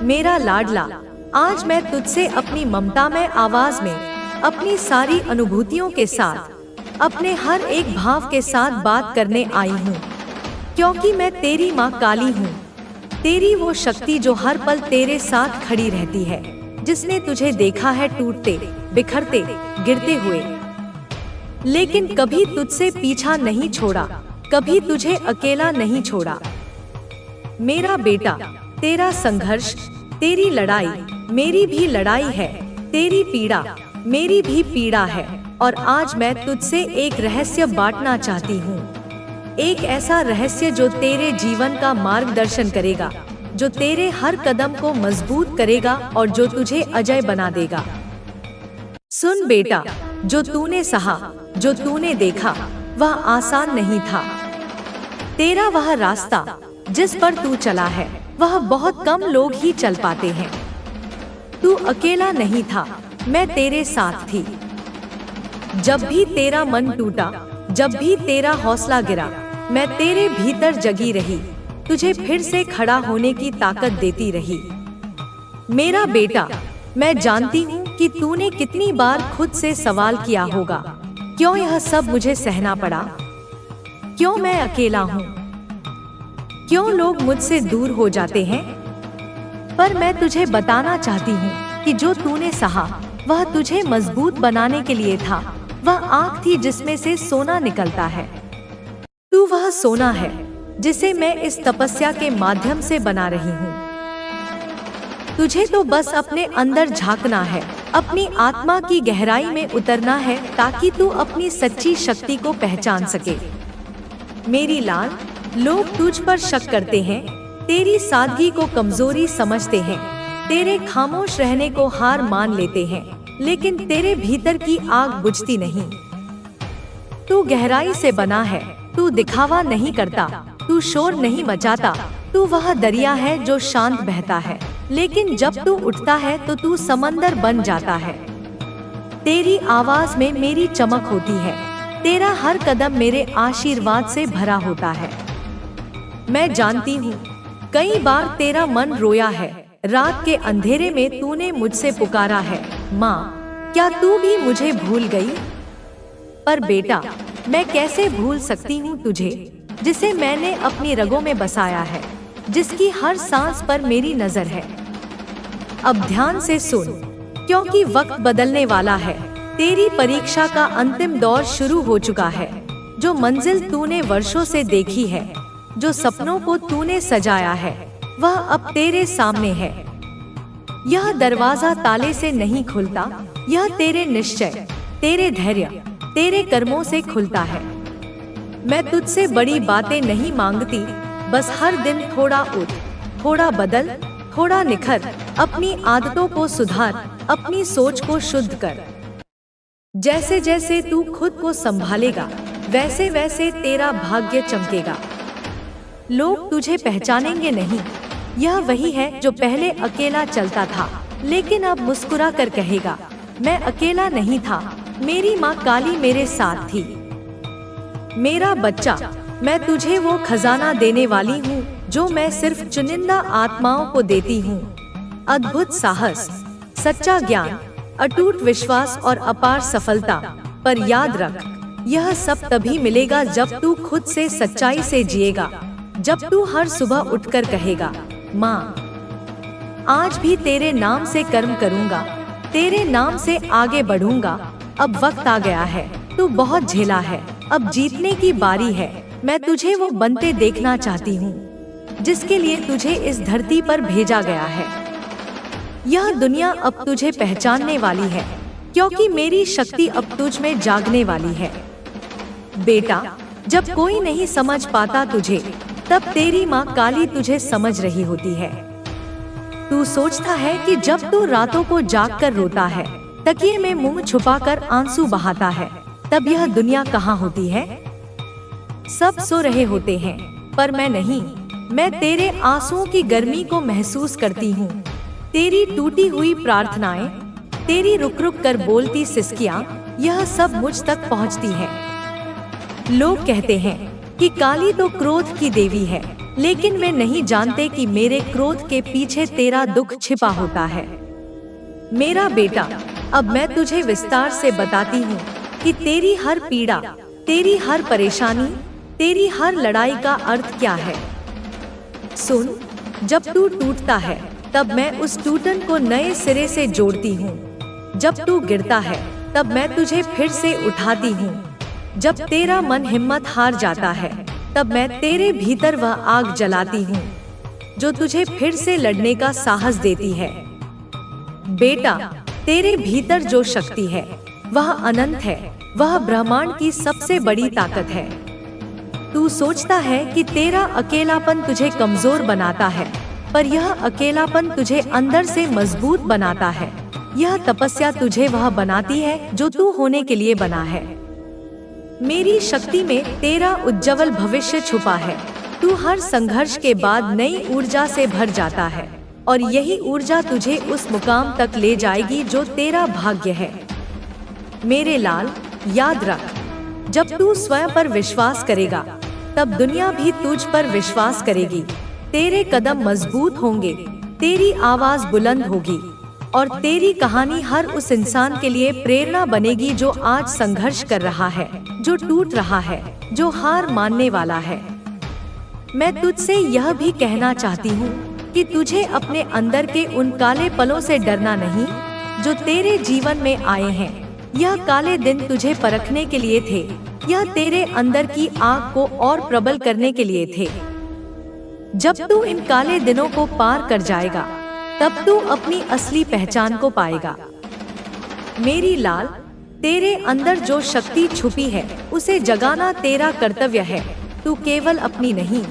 मेरा लाडला, आज मैं तुझसे अपनी ममता में आवाज में, अपनी सारी अनुभूतियों के साथ, अपने हर एक भाव के साथ बात करने आई हूँ, क्योंकि मैं तेरी माँ काली हूँ। तेरी वो शक्ति जो हर पल तेरे साथ खड़ी रहती है, जिसने तुझे देखा है टूटते, बिखरते, गिरते हुए, लेकिन कभी तुझसे पीछा नहीं छोड़ा, कभी तुझे अकेला नहीं छोड़ा। मेरा बेटा, तेरा संघर्ष, तेरी लड़ाई मेरी भी लड़ाई है, तेरी पीड़ा मेरी भी पीड़ा है। और आज मैं तुझसे एक रहस्य बांटना चाहती हूँ, एक ऐसा रहस्य जो तेरे जीवन का मार्गदर्शन करेगा, जो तेरे हर कदम को मजबूत करेगा और जो तुझे अजय बना देगा। सुन बेटा, जो तूने सहा, जो तूने देखा, वह आसान नहीं था। तेरा वह रास्ता जिस पर तू चला है, वह बहुत कम लोग ही चल पाते हैं। तू अकेला नहीं था, मैं तेरे साथ थी। जब भी तेरा मन टूटा, जब भी तेरा हौसला गिरा, मैं तेरे भीतर जगी रही, तुझे फिर से खड़ा होने की ताकत देती रही। मेरा बेटा, मैं जानती हूँ कि तूने कितनी बार खुद से सवाल किया होगा, क्यों यह सब मुझे सहना पड़ा, क्यों मैं अकेला हूँ, क्यों लोग मुझसे दूर हो जाते हैं। पर मैं तुझे बताना चाहती हूँ कि जो तूने सहा, वह तुझे मजबूत बनाने के लिए था। वह आग थी जिसमें से सोना निकलता है। तू वह सोना है जिसे मैं इस तपस्या के माध्यम से बना रही हूँ। तुझे तो बस अपने अंदर झांकना है, अपनी आत्मा की गहराई में उतरना है, ताकि तू अपनी सच्ची शक्ति को पहचान सके। मेरी लाल, लोग तुझ पर शक करते हैं, तेरी सादगी को कमजोरी समझते हैं, तेरे खामोश रहने को हार मान लेते हैं, लेकिन तेरे भीतर की आग बुझती नहीं। तू गहराई से बना है, तू दिखावा नहीं करता, तू शोर नहीं मचाता, तू वह दरिया है जो शांत बहता है, लेकिन जब तू उठता है तो तू समंदर बन जाता है। तेरी आवाज में मेरी चमक होती है, तेरा हर कदम मेरे आशीर्वाद से भरा होता है। मैं जानती हूँ, कई बार तेरा मन रोया है, रात के अंधेरे में तूने मुझसे पुकारा है, माँ, क्या तू भी मुझे भूल गई। पर बेटा, मैं कैसे भूल सकती हूँ तुझे, जिसे मैंने अपनी रगों में बसाया है, जिसकी हर सांस पर मेरी नजर है। अब ध्यान से सुन, क्योंकि वक्त बदलने वाला है। तेरी परीक्षा का अंतिम दौर शुरू हो चुका है। जो मंजिल तूने वर्षों से देखी है, जो सपनों को तूने सजाया है, वह अब तेरे सामने है। यह दरवाजा ताले से नहीं खुलता, यह तेरे निश्चय, तेरे धैर्य, तेरे कर्मों से खुलता है। मैं तुझसे बड़ी बातें नहीं मांगती, बस हर दिन थोड़ा उठ, थोड़ा बदल, थोड़ा निखर, अपनी आदतों को सुधार, अपनी सोच को शुद्ध कर। जैसे जैसे तू खुद को संभालेगा, वैसे वैसे तेरा भाग्य चमकेगा। लोग तुझे पहचानेंगे नहीं, यह वही है जो पहले अकेला चलता था, लेकिन अब मुस्कुरा कर कहेगा, मैं अकेला नहीं था, मेरी माँ काली मेरे साथ थी। मेरा बच्चा, मैं तुझे वो खजाना देने वाली हूँ जो मैं सिर्फ चुनिंदा आत्माओं को देती हूँ। अद्भुत साहस, सच्चा ज्ञान, अटूट विश्वास और अपार सफलता। पर याद रख, यह सब तभी मिलेगा जब तू खुद से सच्चाई से जिएगा, जब तू हर सुबह उठकर कहेगा, माँ, आज भी तेरे नाम से कर्म करूँगा, तेरे नाम से आगे बढ़ूंगा। अब वक्त आ गया है, तू बहुत झेला है, अब जीतने की बारी है। मैं तुझे वो बनते देखना चाहती हूँ जिसके लिए तुझे इस धरती पर भेजा गया है। यह दुनिया अब तुझे पहचानने वाली है, क्योंकि मेरी शक्ति अब तुझ में जागने वाली है। बेटा, जब कोई नहीं समझ पाता तुझे, तब तेरी माँ काली तुझे समझ रही होती है। तू सोचता है कि जब तू रातों को जागकर रोता है, तकिए में मुंह छुपाकर आंसू बहाता है, तब यह दुनिया कहाँ होती है। सब सो रहे होते हैं, पर मैं नहीं। मैं तेरे आंसुओं की गर्मी को महसूस करती हूँ, तेरी टूटी हुई प्रार्थनाएं, तेरी रुक रुक कर बोलती सिसकियाँ, यह सब मुझ तक पहुँचती है। लोग कहते हैं कि काली तो क्रोध की देवी है, लेकिन वे नहीं जानते कि मेरे क्रोध के पीछे तेरा दुख छिपा होता है। मेरा बेटा, अब मैं तुझे विस्तार से बताती हूँ कि तेरी हर पीड़ा, तेरी हर परेशानी, तेरी हर लड़ाई का अर्थ क्या है। सुन, जब तू टूटता है तब मैं उस टूटन को नए सिरे से जोड़ती हूँ। जब तू गिरता है तब मैं तुझे फिर से उठाती हूँ। जब तेरा मन हिम्मत हार जाता है तब मैं तेरे भीतर वह आग जलाती हूँ जो तुझे फिर से लड़ने का साहस देती है। बेटा, तेरे भीतर जो शक्ति है वह अनंत है, वह ब्रह्मांड की सबसे बड़ी ताकत है। तू सोचता है कि तेरा अकेलापन तुझे कमजोर बनाता है, पर यह अकेलापन तुझे अंदर से मजबूत बनाता है। यह तपस्या तुझे वह बनाती है जो तू होने के लिए बना है। मेरी शक्ति में तेरा उज्जवल भविष्य छुपा है। तू हर संघर्ष के बाद नई ऊर्जा से भर जाता है और यही ऊर्जा तुझे उस मुकाम तक ले जाएगी जो तेरा भाग्य है। मेरे लाल, याद रख, जब तू स्वयं पर विश्वास करेगा तब दुनिया भी तुझ पर विश्वास करेगी। तेरे कदम मजबूत होंगे, तेरी आवाज बुलंद होगी और तेरी कहानी हर उस इंसान के लिए प्रेरणा बनेगी जो आज संघर्ष कर रहा है, जो टूट रहा है, जो हार मानने वाला है। मैं तुझसे यह भी कहना चाहती हूँ कि तुझे अपने अंदर के उन काले पलों से डरना नहीं जो तेरे जीवन में आए हैं। यह काले दिन तुझे परखने के लिए थे, यह तेरे अंदर की आग को और प्रबल करने के लिए थे। जब तू इन काले दिनों को पार कर जाएगा तब तू अपनी असली पहचान को पाएगा। मेरी लाल, तेरे अंदर जो शक्ति छुपी है उसे जगाना तेरा कर्तव्य है। तू केवल अपनी नहीं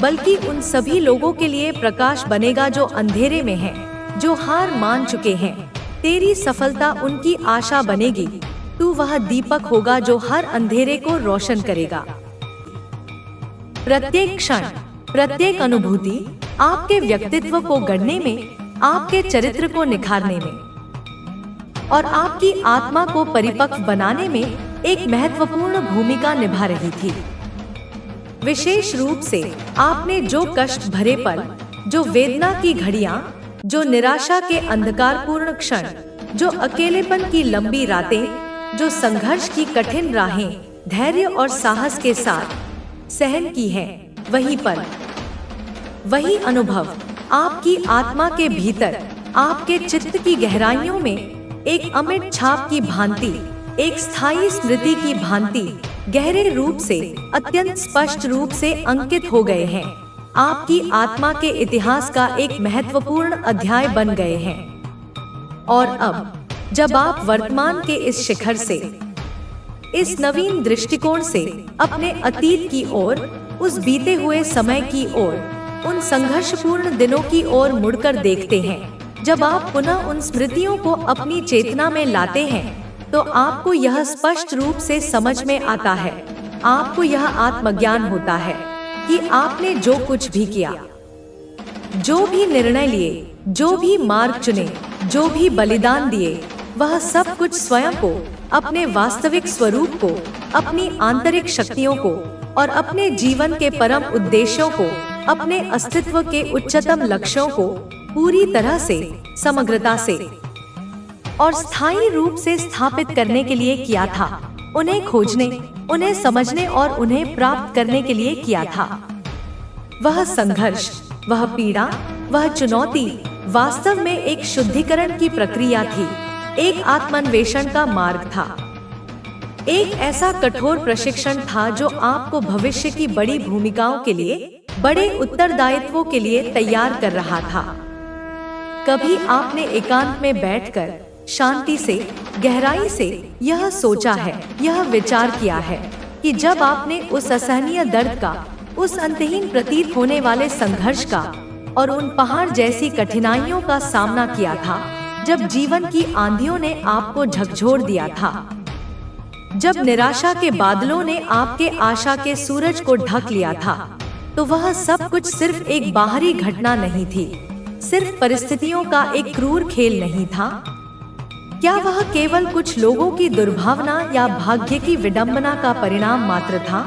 बल्कि उन सभी लोगों के लिए प्रकाश बनेगा जो अंधेरे में हैं, जो हार मान चुके हैं। तेरी सफलता उनकी आशा बनेगी। तू वह दीपक होगा जो हर अंधेरे को रोशन करेगा। प्रत्येक क्षण, प्रत्येक अनुभूति आपके व्यक्तित्व को गढ़ने में, आपके चरित्र को निखारने में और आपकी आत्मा को परिपक्व बनाने में एक महत्वपूर्ण भूमिका निभा रही थी। विशेष रूप से आपने जो कष्ट भरे पल, जो वेदना की घड़ियां, जो निराशा के अंधकारपूर्ण क्षण, जो अकेलेपन की लंबी रातें, जो संघर्ष की कठिन राहें धैर्य और साहस के साथ सहन की हैं, वही पल, वही अनुभव आपकी आत्मा के भीतर, आपके चित्त की गहराइयों में एक अमिट छाप की भांति, एक स्थायी स्मृति की भांति गहरे रूप से, अत्यंत स्पष्ट रूप से अंकित हो गए हैं। आपकी आत्मा के इतिहास का एक महत्वपूर्ण अध्याय बन गए हैं। और अब जब आप वर्तमान के इस शिखर से, इस नवीन दृष्टिकोण से अपने अतीत की ओर, उस बीते हुए समय की ओर, उन संघर्षपूर्ण दिनों की ओर मुड़कर देखते हैं, जब आप पुनः उन स्मृतियों को अपनी चेतना में लाते हैं, तो आपको यह स्पष्ट रूप से समझ में आता है, आपको यह आत्मज्ञान होता है कि आपने जो कुछ भी किया, जो भी निर्णय लिए, जो भी मार्ग चुने, जो भी बलिदान दिए, वह सब कुछ स्वयं को, अपने वास्तविक स्वरूप को, अपनी आंतरिक शक्तियों को और अपने जीवन के परम उद्देश्यों को, अपने अस्तित्व के उच्चतम लक्ष्यों को पूरी तरह से, समग्रता से और स्थायी रूप से स्थापित करने के लिए किया था। उन्हें खोजने, उन्हें समझने और उन्हें प्राप्त करने के लिए किया था। वह संघर्ष, वह पीड़ा, वह चुनौती वास्तव में एक शुद्धिकरण की प्रक्रिया थी, एक आत्मान्वेषण का मार्ग था, एक ऐसा कठोर प्रशिक्षण था जो आपको भविष्य की बड़ी भूमिकाओं के लिए, बड़े उत्तरदायित्वों के लिए तैयार कर रहा था। कभी आपने एकांत में बैठकर शांति से, गहराई से यह सोचा है, यह विचार किया है कि जब आपने उस असहनीय दर्द का, उस अंतहीन प्रतीत होने वाले संघर्ष का और उन पहाड़ जैसी कठिनाइयों का सामना किया था, जब जीवन की आंधियों ने आपको झकझोर दिया था, जब निराशा के बादलों ने आपके आशा के सूरज को ढक लिया था, तो वह सब कुछ सिर्फ एक बाहरी घटना नहीं थी, सिर्फ परिस्थितियों का एक क्रूर खेल नहीं था। क्या वह केवल कुछ लोगों की दुर्भावना या भाग्य की विडंबना का परिणाम मात्र था?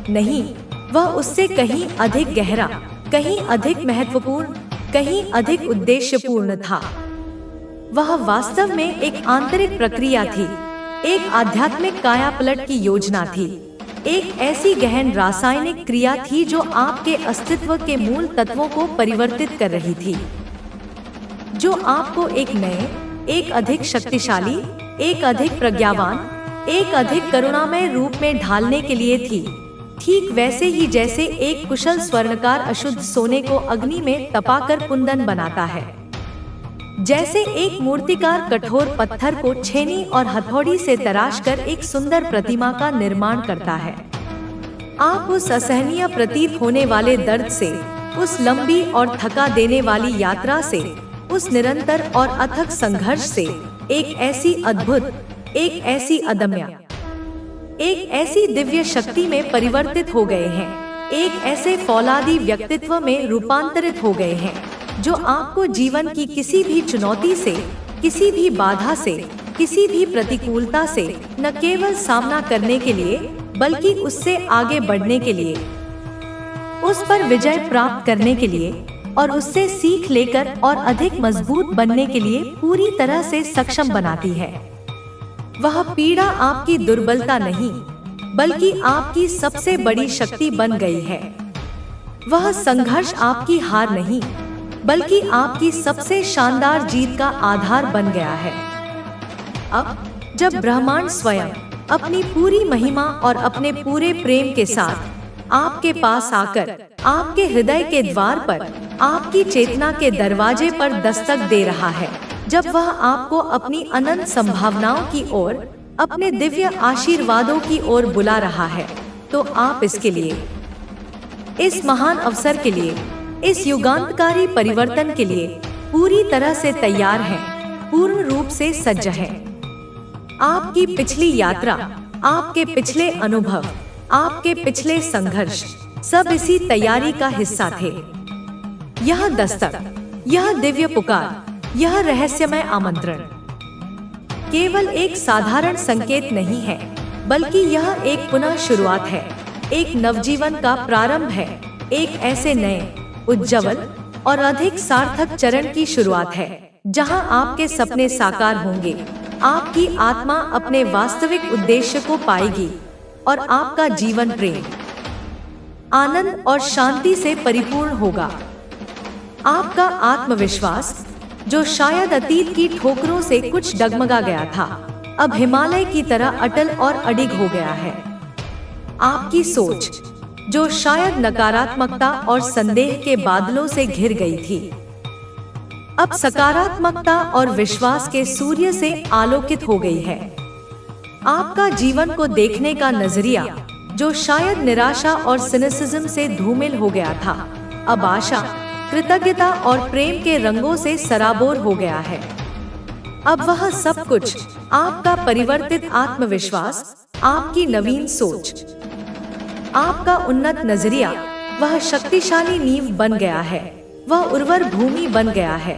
नहीं, वह उससे कहीं अधिक गहरा, कहीं अधिक महत्वपूर्ण, कहीं अधिक उद्देश्यपूर्ण था। वह वास्तव में एक आंतरिक प्रक्रिया थी, एक आध्यात्मिक कायापलट की योजना थी, एक ऐसी गहन रासायनिक क्रिया थी जो आपके अस्तित्व के मूल तत्वों को परिवर्तित कर रही थी, जो आपको एक नए, एक अधिक शक्तिशाली, एक अधिक प्रज्ञावान, एक अधिक करुणामय रूप में ढालने के लिए थी। ठीक वैसे ही जैसे एक कुशल स्वर्णकार अशुद्ध सोने को अग्नि में तपाकर कुंदन बनाता है, जैसे एक मूर्तिकार कठोर पत्थर को छेनी और हथौड़ी से तराशकर एक सुंदर प्रतिमा का निर्माण करता है। आप उस असहनीय प्रतीत होने वाले दर्द से, उस लंबी और थका देने वाली यात्रा से, उस निरंतर और अथक संघर्ष से एक ऐसी अद्भुत, एक ऐसी अदम्य, एक ऐसी दिव्य शक्ति में परिवर्तित हो गए हैं, एक ऐसे फौलादी व्यक्तित्व में रूपांतरित हो गए हैं, जो आपको जीवन की किसी भी चुनौती से, किसी भी बाधा से, किसी भी प्रतिकूलता से न केवल सामना करने के लिए, बल्कि उससे आगे बढ़ने के लिए, उस पर विजय प्राप्त करने के लिए और उससे सीख लेकर और अधिक मजबूत बनने के लिए पूरी तरह से सक्षम बनाती है। वह पीड़ा आपकी दुर्बलता नहीं, बल्कि आपकी सबसे बड़ी शक्ति बन गई है। वह संघर्ष आपकी हार नहीं, बल्कि आपकी सबसे शानदार जीत का आधार बन गया है। अब जब ब्रह्मांड स्वयं अपनी पूरी महिमा और अपने पूरे प्रेम के साथ आपके पास आकर आपके हृदय के द्वार पर, आपकी चेतना के दरवाजे पर दस्तक दे रहा है, जब वह आपको अपनी अनंत संभावनाओं की ओर, अपने दिव्य आशीर्वादों की ओर बुला रहा है, तो आप इसके लिए, इस महान अवसर के लिए, इस युगांतकारी परिवर्तन के लिए पूरी तरह से तैयार हैं, पूर्ण रूप से सज्ज हैं। आपकी पिछली यात्रा, आपके पिछले अनुभव, आपके पिछले संघर्ष सब इसी तैयारी का हिस्सा थे। यह दस्तक, यह दिव्य पुकार, यह रहस्यमय आमंत्रण केवल एक साधारण संकेत नहीं है, बल्कि यह एक पुनः शुरुआत है, एक नवजीवन का प्रारंभ है, एक ऐसे नए, उज्ज्वल और अधिक सार्थक चरण की शुरुआत है, जहां आपके सपने साकार होंगे, आपकी आत्मा अपने वास्तविक उद्देश्य को पाएगी और आपका जीवन प्रेम, आनंद और शांति से परिपूर्ण होगा। आपका आत्मविश्वास, जो शायद अतीत की ठोकरों से कुछ डगमगा गया था, अब हिमालय की तरह अटल और अडिग हो गया है। आपकी सोच, जो शायद नकारात्मकता और संदेह के बादलों से घिर गई थी, अब सकारात्मकता और विश्वास के सूर्य से आलोकित हो गई है। आपका जीवन को देखने का नजरिया, जो शायद निराशा और सिनिसिज्म से धूमिल हो गया था, अब आशा, कृतज्ञता और प्रेम के रंगों से सराबोर हो गया है। अब वह सब कुछ, आपका परिवर्तित आत्मविश्वास, आपकी नवीन सोच, आपका उन्नत नजरिया, वह शक्तिशाली नींव बन गया है, वह उर्वर भूमि बन गया है,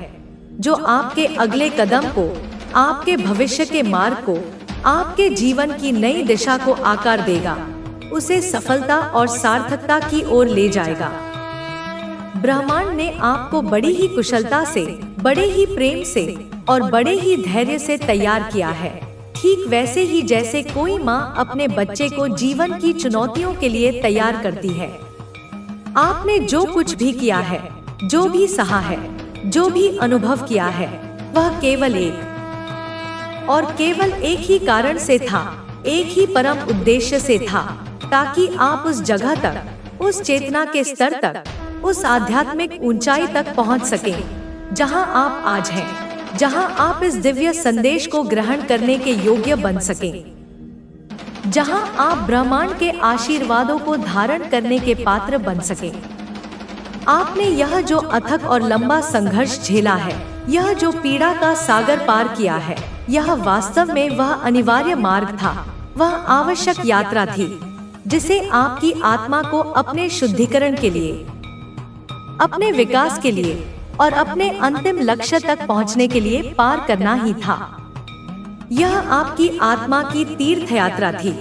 जो आपके अगले कदम को, आपके भविष्य के मार्ग को, आपके जीवन की नई दिशा को आकार देगा, उसे सफलता और सार्थकता की ओर ले जाएगा। ब्रह्मांड ने आपको बड़ी ही कुशलता से, बड़े ही प्रेम से और बड़े ही धैर्य से तैयार किया है, ठीक वैसे ही जैसे कोई माँ अपने बच्चे को जीवन की चुनौतियों के लिए तैयार करती है। आपने जो कुछ भी किया है, जो भी सहा है, जो भी अनुभव किया है, वह केवल एक और केवल एक ही कारण से था, एक ही परम उद्देश्य से था, ताकि आप उस जगह तक, उस चेतना के स्तर तक, उस आध्यात्मिक ऊंचाई तक पहुंच सकें, जहां आप आज हैं, जहां आप इस दिव्य संदेश को ग्रहण करने के योग्य बन सकें, जहां आप ब्रह्मांड के आशीर्वादों को धारण करने के पात्र बन सकें। आपने यह जो अथक और लंबा संघर्ष झेला है, यह जो पीड़ा का सागर पार किया है, यह वास्तव में वह अनिवार्य मार्ग था, वह आवश्यक यात्रा थी, जिसे आपकी आत्मा को अपने शुद्धिकरण के लिए, अपने विकास के लिए और अपने अंतिम लक्ष्य तक पहुंचने के लिए पार करना ही था। यह आपकी आत्मा की तीर्थ यात्रा थी,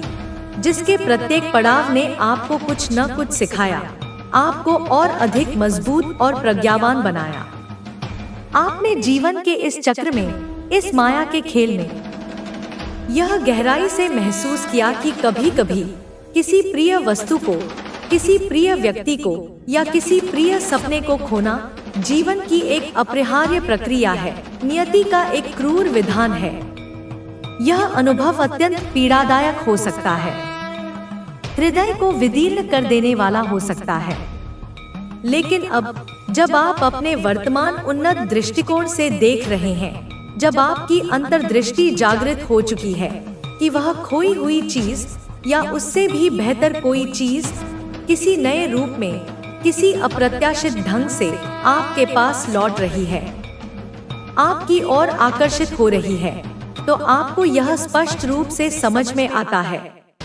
जिसके प्रत्येक पड़ाव ने आपको कुछ न कुछ सिखाया, आपको और अधिक मजबूत और प्रज्ञावान बनाया। आपने जीवन के इस चक्र में, इस माया के खेल में यह गहराई से महसूस किया कि कभी कभी किसी प्रिय वस्तु को, किसी प्रिय व्यक्ति को या किसी प्रिय सपने को खोना जीवन की एक अपरिहार्य प्रक्रिया है, नियति का एक क्रूर विधान है। यह अनुभव अत्यंत पीड़ादायक हो सकता है, हृदय को विदीर्ण कर देने वाला हो सकता है। लेकिन अब जब आप अपने वर्तमान उन्नत दृष्टिकोण से देख रहे हैं, जब आपकी अंतर्दृष्टि जागृत हो चुकी है कि वह खोई हुई चीज या उससे भी बेहतर कोई चीज किसी नए रूप में, किसी अप्रत्याशित ढंग से आपके पास लौट रही है, आपकी ओर आकर्षित हो रही है, तो आपको यह स्पष्ट रूप से समझ में आता है,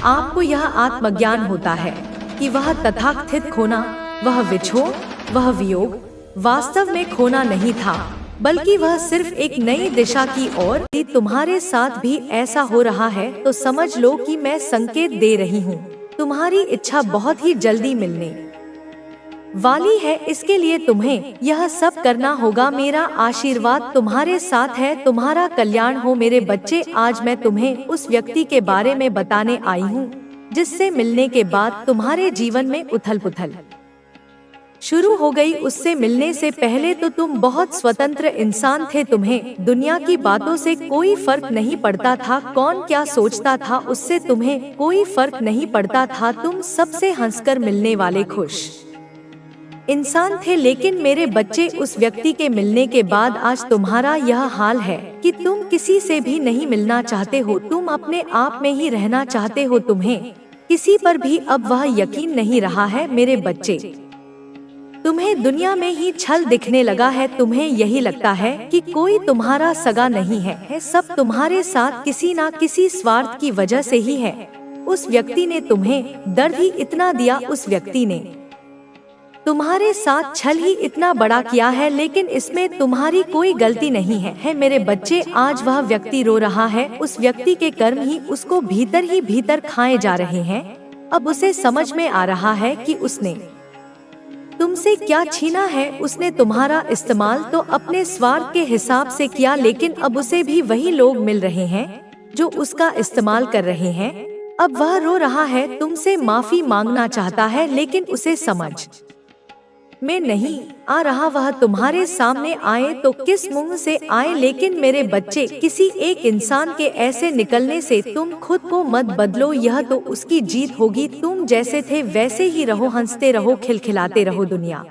आपको यह आत्मज्ञान होता है कि वह तथाकथित खोना, वह विछोह, वह वियोग वास्तव में खोना नहीं था, बल्कि वह सिर्फ एक नई दिशा की ओर। तुम्हारे साथ भी ऐसा हो रहा है तो समझ लो कि मैं संकेत दे रही हूँ, तुम्हारी इच्छा बहुत ही जल्दी मिलने वाली है। इसके लिए तुम्हें यह सब करना होगा। मेरा आशीर्वाद तुम्हारे साथ है, तुम्हारा कल्याण हो मेरे बच्चे। आज मैं तुम्हें उस व्यक्ति के बारे में बताने आई हूँ जिससे मिलने के बाद तुम्हारे जीवन में उथल पुथल शुरू हो गई। उससे मिलने से पहले तो तुम बहुत स्वतंत्र इंसान थे, तुम्हें दुनिया की बातों से कोई फर्क नहीं पड़ता था, कौन क्या सोचता था उससे तुम्हें कोई फर्क नहीं पड़ता था। तुम सबसे हंसकर मिलने वाले खुश इंसान थे। लेकिन मेरे बच्चे, उस व्यक्ति के मिलने के बाद आज तुम्हारा यह हाल है कि तुम किसी से भी नहीं मिलना चाहते हो, तुम अपने आप में ही रहना चाहते हो, तुम्हें किसी पर भी अब वह यकीन नहीं रहा है। मेरे बच्चे, तुम्हें दुनिया में ही छल दिखने लगा है, तुम्हें यही लगता है कि कोई तुम्हारा सगा नहीं है, सब तुम्हारे साथ किसी ना किसी स्वार्थ की वजह से ही है। उस व्यक्ति ने तुम्हें दर्द ही इतना दिया, उस व्यक्ति ने तुम्हारे साथ छल ही इतना बड़ा किया है, लेकिन इसमें तुम्हारी कोई गलती नहीं है मेरे बच्चे। आज वह व्यक्ति रो रहा है, उस व्यक्ति के कर्म ही उसको भीतर ही भीतर खाए जा रहे हैं। अब उसे समझ में आ रहा है कि उसने तुमसे क्या छीना है। उसने तुम्हारा इस्तेमाल तो अपने स्वार्थ के हिसाब से किया, लेकिन अब उसे भी वही लोग मिल रहे हैं जो उसका इस्तेमाल कर रहे हैं। अब वह रो रहा है, तुमसे माफी मांगना चाहता है, लेकिन उसे समझ में नहीं आ रहा वह तुम्हारे सामने आए तो किस मुंह से आए। लेकिन मेरे बच्चे, किसी एक इंसान के ऐसे निकलने से तुम खुद को मत बदलो, यह तो उसकी जीत होगी। तुम जैसे थे वैसे ही रहो, हंसते रहो, खिलखिलाते रहो। दुनिया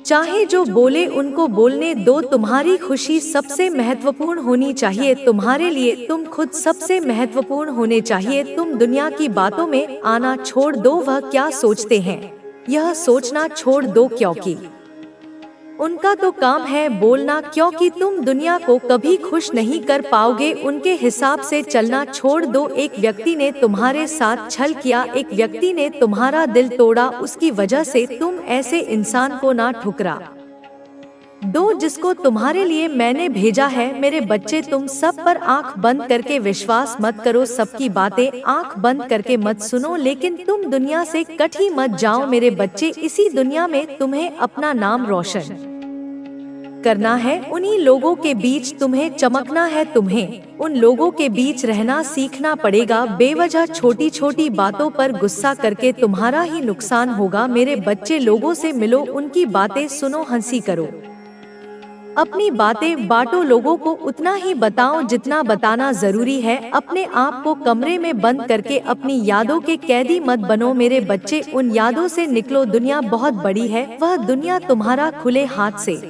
चाहे जो बोले उनको बोलने दो, तुम्हारी खुशी सबसे महत्वपूर्ण होनी चाहिए तुम्हारे लिए, तुम खुद सबसे महत्वपूर्ण होने चाहिए। तुम दुनिया की बातों में आना छोड़ दो, वह क्या सोचते हैं यह सोचना छोड़ दो, क्योंकि उनका तो काम है बोलना, क्योंकि तुम दुनिया को कभी खुश नहीं कर पाओगे। उनके हिसाब से चलना छोड़ दो। एक व्यक्ति ने तुम्हारे साथ छल किया, एक व्यक्ति ने तुम्हारा दिल तोड़ा, उसकी वजह से तुम ऐसे इंसान को ना ठुकरा दो जिसको तुम्हारे लिए मैंने भेजा है। मेरे बच्चे, तुम सब पर आंख बंद करके विश्वास मत करो, सबकी बातें आंख बंद करके मत सुनो, लेकिन तुम दुनिया से कट ही मत जाओ। मेरे बच्चे, इसी दुनिया में तुम्हें अपना नाम रोशन करना है, उन्हीं लोगों के बीच तुम्हें चमकना है, तुम्हें उन लोगों के बीच रहना सीखना पड़ेगा। बेवजह छोटी छोटी बातों पर गुस्सा करके तुम्हारा ही नुकसान होगा। मेरे बच्चे, लोगों से मिलो, उनकी बातें सुनो, हंसी करो, अपनी बातें बांटो, लोगों को उतना ही बताओ जितना बताना जरूरी है। अपने आप को कमरे में बंद करके अपनी यादों के कैदी मत बनो। मेरे बच्चे, उन यादों से निकलो। दुनिया बहुत बड़ी है, वह दुनिया तुम्हारा खुले हाथ से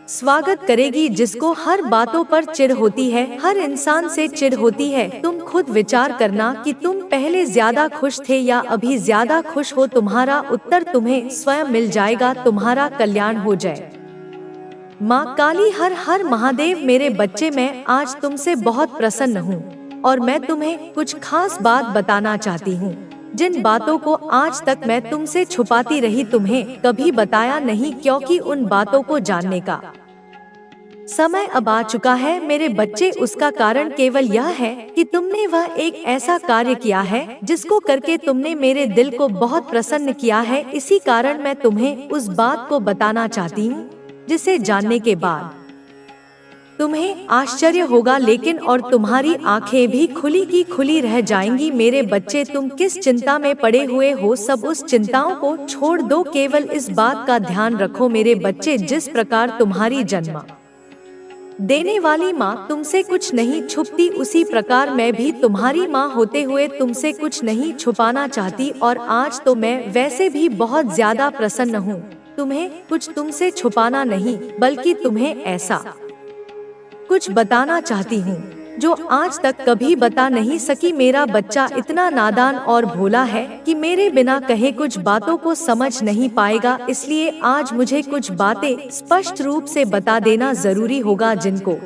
स्वागत करेगी। जिसको हर बातों पर चिढ़ होती है, हर इंसान से चिढ़ होती है, तुम खुद विचार करना कि तुम पहले ज्यादा खुश थे या अभी ज्यादा खुश हो। तुम्हारा उत्तर तुम्हें स्वयं मिल जाएगा। तुम्हारा कल्याण हो जाए। माँ काली हर हर महादेव। मेरे बच्चे, मैं आज तुमसे बहुत प्रसन्न हूँ और मैं तुम्हें कुछ खास बात बताना चाहती हूँ, जिन बातों को आज तक मैं तुमसे छुपाती रही, तुम्हें कभी बताया नहीं, क्योंकि उन बातों को जानने का समय अब आ चुका है मेरे बच्चे, उसका कारण केवल यह है कि तुमने वह एक ऐसा कार्य किया है जिसको करके तुमने मेरे दिल को बहुत प्रसन्न किया है। इसी कारण मैं तुम्हें उस बात को बताना चाहती हूँ जिसे जानने के बाद तुम्हें आश्चर्य होगा, लेकिन और तुम्हारी आंखें भी खुली की खुली रह जाएंगी। मेरे बच्चे, तुम किस चिंता में पड़े हुए हो, सब उस चिंताओं को छोड़ दो, केवल इस बात का ध्यान रखो मेरे बच्चे, जिस प्रकार तुम्हारी जन्म देने वाली माँ तुमसे कुछ नहीं छुपती, उसी प्रकार मैं भी तुम्हारी माँ होते हुए तुमसे कुछ नहीं छुपाना चाहती। और आज तो मैं वैसे भी बहुत ज्यादा प्रसन्न हूँ। तुम्हें कुछ तुमसे छुपाना नहीं, बल्कि तुम्हें ऐसा कुछ बताना चाहती हूँ जो आज तक कभी बता नहीं सकी। मेरा बच्चा इतना नादान और भोला है कि मेरे बिना कहे कुछ बातों को समझ नहीं पाएगा, इसलिए आज मुझे कुछ बातें स्पष्ट रूप से बता देना जरूरी होगा, जिनको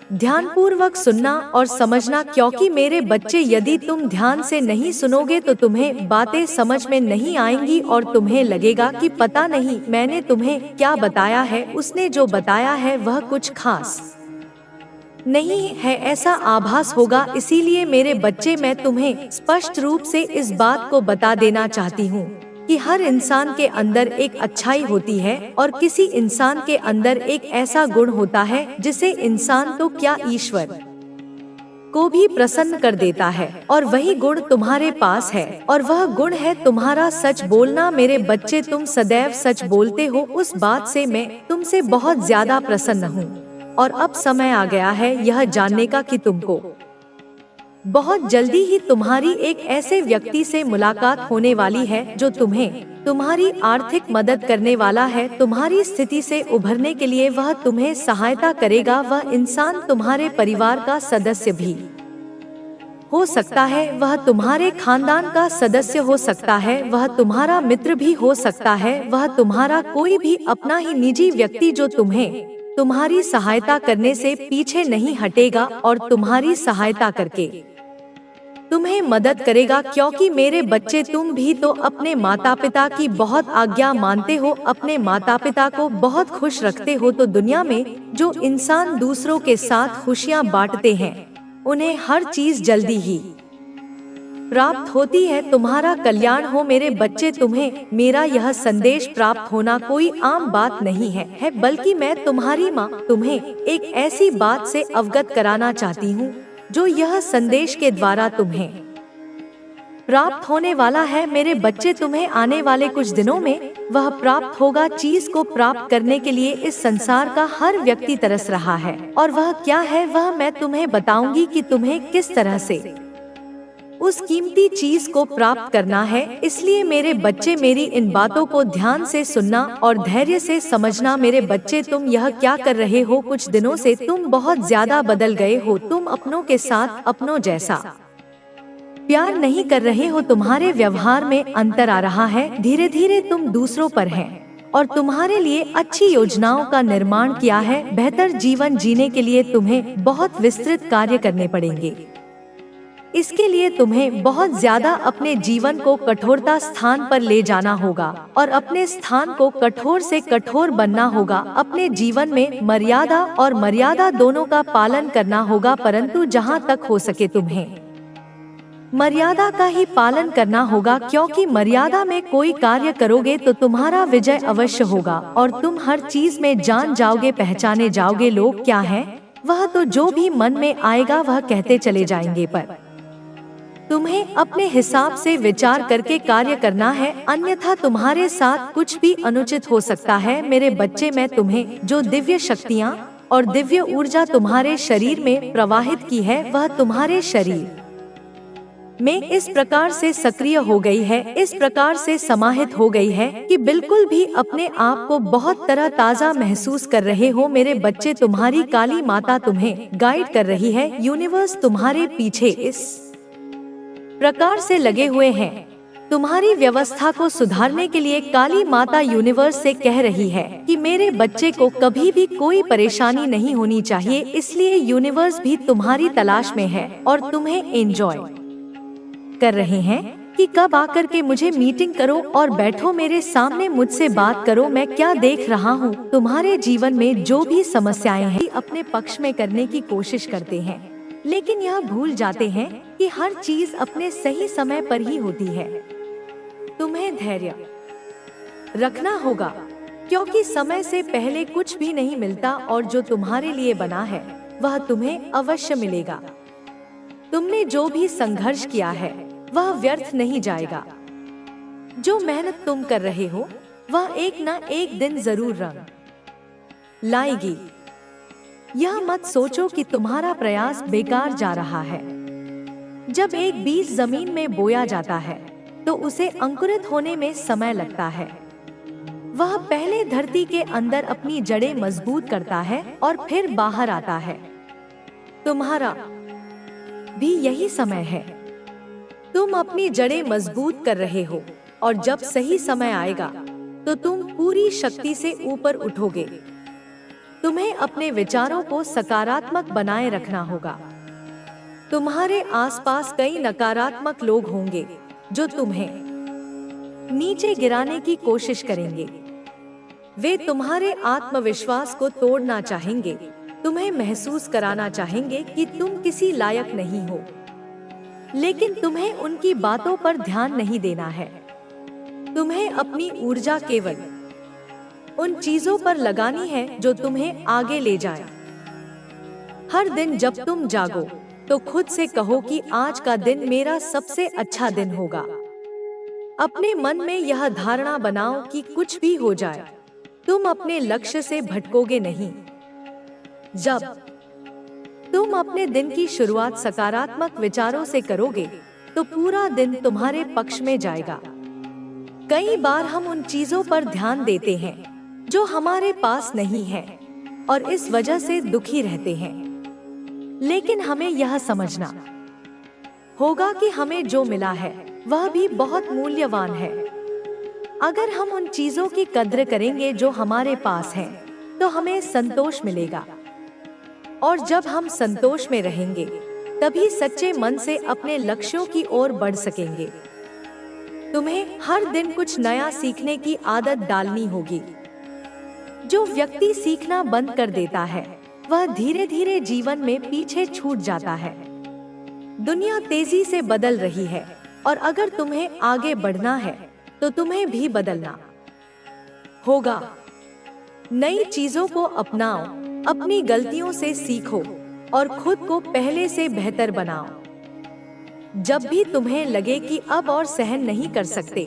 ध्यानपूर्वक सुनना और समझना। क्योंकि मेरे बच्चे, यदि तुम ध्यान से नहीं सुनोगे तो तुम्हें बातें समझ में नहीं आएंगी और तुम्हें लगेगा कि पता नहीं मैंने तुम्हें क्या बताया है, उसने जो बताया है वह कुछ खास नहीं है, ऐसा आभास होगा। इसीलिए मेरे बच्चे, मैं तुम्हें स्पष्ट रूप से इस बात को बता देना चाहती हूँ कि हर इंसान के अंदर एक अच्छाई होती है और किसी इंसान के अंदर एक ऐसा गुण होता है जिसे इंसान तो क्या ईश्वर को भी प्रसन्न कर देता है, और वही गुण तुम्हारे पास है, और वह गुण है तुम्हारा सच बोलना। मेरे बच्चे, तुम सदैव सच बोलते हो, उस बात से मैं तुमसे बहुत ज्यादा प्रसन्न हूँ। और अब समय आ गया है यह जानने का कि तुमको बहुत जल्दी ही तुम्हारी एक ऐसे व्यक्ति से मुलाकात होने वाली है जो तुम्हें तुम्हारी आर्थिक मदद करने वाला है। तुम्हारी स्थिति से उभरने के लिए वह तुम्हें सहायता करेगा। वह इंसान तुम्हारे परिवार का सदस्य भी हो सकता है, वह तुम्हारे खानदान का सदस्य हो सकता है, वह तुम्हारा मित्र भी हो सकता है, वह तुम्हारा कोई भी अपना ही निजी व्यक्ति जो तुम्हें तुम्हारी सहायता करने से पीछे नहीं हटेगा और तुम्हारी सहायता करके तुम्हें मदद करेगा। क्योंकि मेरे बच्चे, तुम भी तो अपने माता पिता की बहुत आज्ञा मानते हो, अपने माता पिता को बहुत खुश रखते हो। तो दुनिया में जो इंसान दूसरों के साथ खुशियाँ बांटते हैं उन्हें हर चीज जल्दी ही प्राप्त होती है। तुम्हारा कल्याण हो मेरे बच्चे। तुम्हें मेरा यह संदेश प्राप्त होना कोई आम बात नहीं है, बल्कि मैं तुम्हारी माँ तुम्हें एक ऐसी बात से अवगत कराना चाहती हूँ जो यह संदेश के द्वारा तुम्हें प्राप्त होने वाला है। मेरे बच्चे, तुम्हें आने वाले कुछ दिनों में वह प्राप्त होगा। चीज को प्राप्त करने के लिए इस संसार का हर व्यक्ति तरस रहा है, और वह क्या है वह मैं तुम्हें बताऊंगी कि तुम्हें किस तरह से उस कीमती चीज को प्राप्त करना है। इसलिए मेरे बच्चे, मेरी इन बातों को ध्यान से सुनना और धैर्य से समझना। मेरे बच्चे, तुम यह क्या कर रहे हो? कुछ दिनों से तुम बहुत ज्यादा बदल गए हो। तुम अपनों के साथ अपनों जैसा प्यार नहीं कर रहे हो, तुम्हारे व्यवहार में अंतर आ रहा है। धीरे धीरे तुम दूसरों पर हैं और तुम्हारे लिए अच्छी योजनाओं का निर्माण किया है। बेहतर जीवन जीने के लिए तुम्हें बहुत विस्तृत कार्य करने पड़ेंगे। इसके लिए तुम्हें बहुत ज्यादा अपने जीवन को कठोरता स्थान पर ले जाना होगा और अपने स्थान को कठोर से कठोर बनना होगा। अपने जीवन में मर्यादा और मर्यादा दोनों का पालन करना होगा, परंतु जहाँ तक हो सके तुम्हें मर्यादा का ही पालन करना होगा, क्योंकि मर्यादा में कोई कार्य करोगे तो तुम्हारा विजय अवश्य होगा और तुम हर चीज में जान जाओगे, पहचाने जाओगे। लोग क्या हैं, वह तो जो भी मन में आएगा वह कहते चले जाएंगे, पर तुम्हें अपने हिसाब से विचार करके कार्य करना है, अन्यथा तुम्हारे साथ कुछ भी अनुचित हो सकता है। मेरे बच्चे, मैं तुम्हें जो दिव्य शक्तियाँ और दिव्य ऊर्जा तुम्हारे शरीर में प्रवाहित की है वह तुम्हारे शरीर में इस प्रकार से सक्रिय हो गई है, इस प्रकार से समाहित हो गई है कि बिल्कुल भी अपने आप को बहुत तरह ताजा महसूस कर रहे हो। मेरे बच्चे, तुम्हारी काली माता तुम्हें गाइड कर रही है। यूनिवर्स तुम्हारे पीछे इस प्रकार से लगे हुए हैं। तुम्हारी व्यवस्था को सुधारने के लिए काली माता यूनिवर्स से कह रही है कि मेरे बच्चे को कभी भी कोई परेशानी नहीं होनी चाहिए। इसलिए यूनिवर्स भी तुम्हारी तलाश में है और तुम्हें एंजॉय कर रहे हैं। कि कब आकर के मुझे मीटिंग करो और बैठो मेरे सामने मुझसे बात करो, मैं क्या देख रहा हूँ। तुम्हारे जीवन में जो भी समस्याएं हैं अपने पक्ष में करने की कोशिश करते हैं, लेकिन यह भूल जाते हैं कि हर चीज अपने सही समय पर ही होती है। तुम्हें धैर्य रखना होगा, क्योंकि समय से पहले कुछ भी नहीं मिलता और जो तुम्हारे लिए बना है वह तुम्हें अवश्य मिलेगा। तुमने जो भी संघर्ष किया है वह व्यर्थ नहीं जाएगा। जो मेहनत तुम कर रहे हो वह एक ना एक दिन जरूर रंग लाएगी। यह मत सोचो कि तुम्हारा प्रयास बेकार जा रहा है। जब एक बीज जमीन में बोया जाता है तो उसे अंकुरित होने में समय लगता है। वह पहले धरती के अंदर अपनी जड़ें मजबूत करता है और फिर बाहर आता है। तुम्हारा भी यही समय है। तुम अपनी जड़ें मजबूत कर रहे हो और जब सही समय आएगा तो तुम पूरी शक्ति से ऊपर उठोगे। तुम्हें अपने विचारों को सकारात्मक बनाए रखना होगा। तुम्हारे आसपास कई नकारात्मक लोग होंगे जो तुम्हें नीचे गिराने की कोशिश करेंगे। वे तुम्हारे आत्मविश्वास को तोड़ना चाहेंगे, तुम्हें महसूस कराना चाहेंगे कि तुम किसी लायक नहीं हो। लेकिन तुम्हें उनकी बातों पर ध्यान नहीं देना है। तुम्हें अपनी ऊर्जा केवल उन चीजों पर लगानी है जो तुम्हें आगे ले जाए। हर दिन जब तुम जागो तो खुद से कहो कि आज का दिन मेरा सबसे अच्छा दिन होगा। अपने मन में यह धारणा बनाओ कि कुछ भी हो जाए तुम अपने लक्ष्य से भटकोगे नहीं। जब तुम अपने दिन की शुरुआत सकारात्मक विचारों से करोगे तो पूरा दिन तुम्हारे पक्ष में जाएगा। कई बार हम उन चीजों पर ध्यान देते हैं जो हमारे पास नहीं है और इस वजह से दुखी रहते हैं। लेकिन हमें यह समझना होगा कि हमें जो मिला है वह भी बहुत मूल्यवान है। अगर हम उन चीजों की कद्र करेंगे जो हमारे पास हैं, तो हमें संतोष मिलेगा। और जब हम संतोष में रहेंगे तभी सच्चे मन से अपने लक्ष्यों की ओर बढ़ सकेंगे। तुम्हें हर दिन कुछ नया सीखने की आदत डालनी होगी। जो व्यक्ति सीखना बंद कर देता है वह धीरे धीरे जीवन में पीछे छूट जाता है। दुनिया तेजी से बदल रही है और अगर तुम्हें आगे बढ़ना है तो तुम्हें भी बदलना होगा। नई चीजों को अपनाओ, अपनी गलतियों से सीखो और खुद को पहले से बेहतर बनाओ। जब भी तुम्हें लगे कि अब और सहन नहीं कर सकते,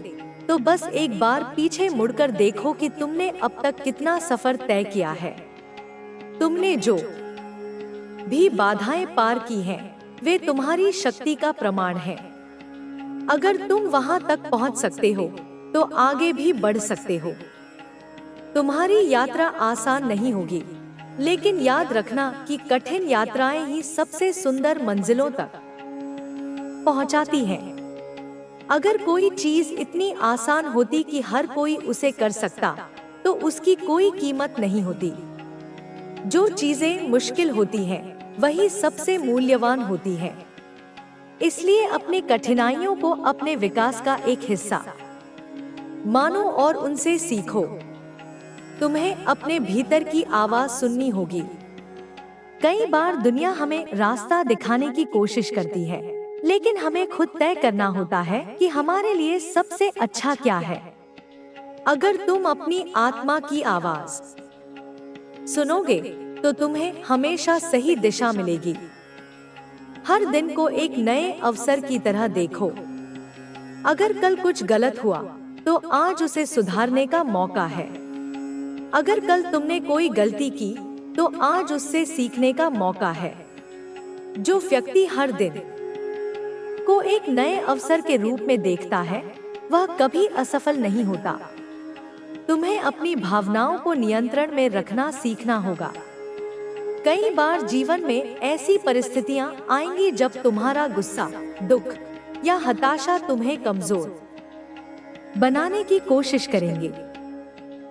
तो बस एक बार पीछे मुड़कर देखो कि तुमने अब तक कितना सफर तय किया है। तुमने जो भी बाधाएं पार की हैं, वे तुम्हारी शक्ति का प्रमाण है। अगर तुम वहां तक पहुंच सकते हो, तो आगे भी बढ़ सकते हो। तुम्हारी यात्रा आसान नहीं होगी, लेकिन याद रखना कि कठिन यात्राएं ही सबसे सुंदर मंजिलों तक पहुंचाती हैं। अगर कोई चीज इतनी आसान होती कि हर कोई उसे कर सकता, तो उसकी कोई कीमत नहीं होती। जो चीजें मुश्किल होती हैं, वही सबसे मूल्यवान होती हैं। इसलिए अपनी कठिनाइयों को अपने विकास का एक हिस्सा मानो और उनसे सीखो। तुम्हें अपने भीतर की आवाज सुननी होगी। कई बार दुनिया हमें रास्ता दिखाने की कोशिश करती है, लेकिन हमें खुद तय करना होता है कि हमारे लिए सबसे अच्छा क्या है। अगर तुम अपनी आत्मा की आवाज सुनोगे, तो तुम्हें हमेशा सही दिशा मिलेगी। हर दिन को एक नए अवसर की तरह देखो। अगर कल कुछ गलत हुआ, तो आज उसे सुधारने का मौका है। अगर कल तुमने कोई गलती की, तो आज उससे सीखने का मौका है। जो व्यक्ति हर दिन को एक नए अवसर के रूप में देखता है, वह कभी असफल नहीं होता। तुम्हें अपनी भावनाओं को नियंत्रण में रखना सीखना होगा। कई बार जीवन में ऐसी परिस्थितियां आएंगी जब तुम्हारा गुस्सा, दुख या हताशा तुम्हें कमजोर बनाने की कोशिश करेंगे।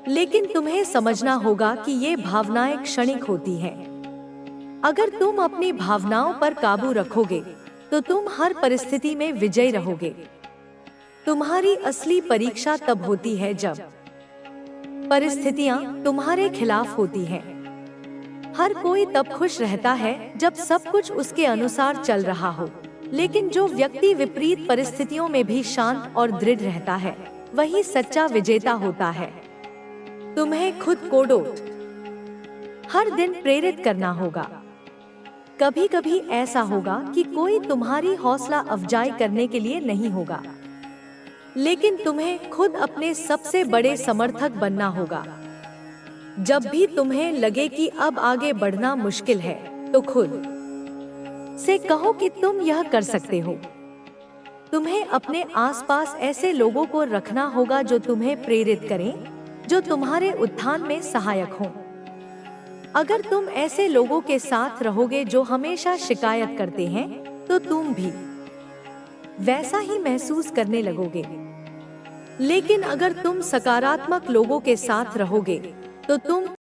लेकिन तुम्हें समझना होगा कि ये भावनाएं क्षणिक होती हैं। अगर तुम अपनी भावनाओं पर काबू रखोगे, तो तुम हर परिस्थिति में विजयी रहोगे। तुम्हारी असली परीक्षा तब होती है जब परिस्थितियां तुम्हारे खिलाफ होती हैं। हर कोई तब खुश रहता है जब सब कुछ उसके अनुसार चल रहा हो, लेकिन जो व्यक्ति विपरीत परिस्थितियों में भी शांत और दृढ़ रहता है, वही सच्चा विजेता होता है। तुम्हें खुद को रोज हर दिन प्रेरित करना होगा। कभी कभी ऐसा होगा कि कोई तुम्हारी हौसला अफजाई करने के लिए नहीं होगा, लेकिन तुम्हें खुद अपने सबसे बड़े समर्थक बनना होगा। जब भी तुम्हें लगे कि अब आगे बढ़ना मुश्किल है, तो खुद से कहो कि तुम यह कर सकते हो। तुम्हें अपने आसपास ऐसे लोगों को रखना होगा जो तुम्हें प्रेरित करें, जो तुम्हारे उत्थान में सहायक हों। अगर तुम ऐसे लोगों के साथ रहोगे जो हमेशा शिकायत करते हैं, तो तुम भी वैसा ही महसूस करने लगोगे। लेकिन अगर तुम सकारात्मक लोगों के साथ रहोगे, तो तुम